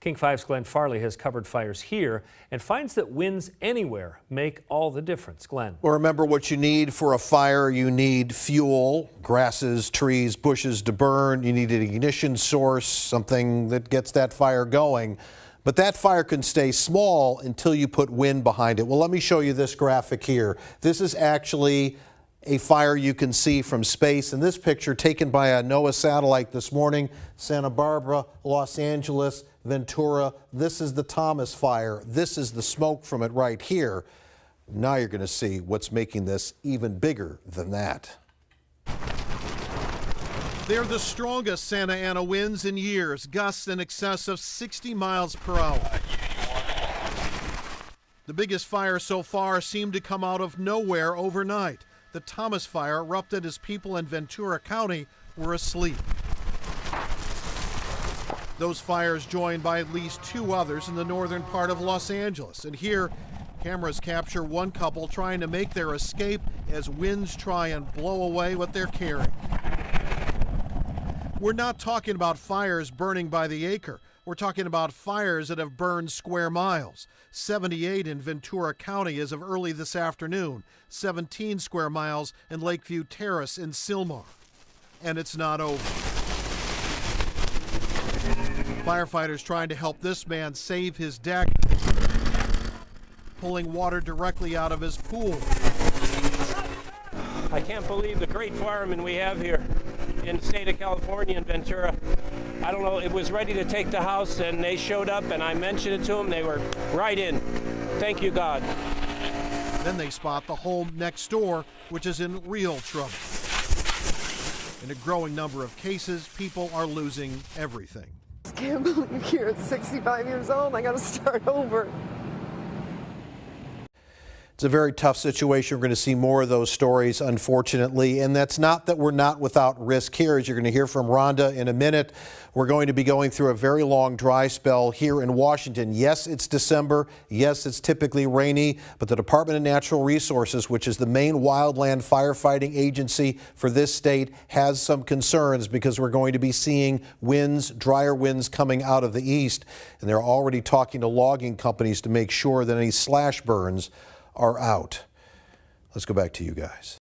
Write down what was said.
King 5's Glenn Farley has covered fires here and finds that winds anywhere make all the difference. Glenn. Well, remember what you need for a fire. You need fuel, grasses, trees, bushes to burn. You need an ignition source, something that gets that fire going. But that fire can stay small until you put wind behind it. Well, let me show you this graphic here. This is actually a fire you can see from space. And this picture taken by a NOAA satellite this morning, Santa Barbara, Los Angeles, Ventura. This is the Thomas fire. This is the smoke from it right here. Now you're going to see what's making this even bigger than that. They're the strongest Santa Ana winds in years, gusts in excess of 60 miles per hour. The biggest fire so far seemed to come out of nowhere overnight. The Thomas fire erupted as people in Ventura County were asleep. Those fires joined by at least two others in the northern part of Los Angeles. And here, cameras capture one couple trying to make their escape as winds try and blow away what they're carrying. We're not talking about fires burning by the acre. We're talking about fires that have burned square miles. 78 in Ventura County as of early this afternoon, 17 square miles in Lakeview Terrace in Sylmar. And it's not over. Firefighters trying to help this man save his deck, pulling water directly out of his pool. I can't believe the great firemen we have here in the state of California in Ventura. I don't know, it was ready to take the house and they showed up and I mentioned it to them. They were right in. Thank you, God. Then they spot the home next door, which is in real trouble. In a growing number of cases, people are losing everything. I can't believe here at 65 years old, I got to start over. It's a very tough situation. We're going to see more of those stories, unfortunately. And that's not that we're not without risk here. As you're going to hear from Rhonda in a minute, we're going to be going through a very long dry spell here in Washington. Yes, it's December. Yes, it's typically rainy. But the Department of Natural Resources, which is the main wildland firefighting agency for this state, has some concerns because we're going to be seeing winds, drier winds coming out of the east. And they're already talking to logging companies to make sure that any slash burns are out. Let's go back to you guys.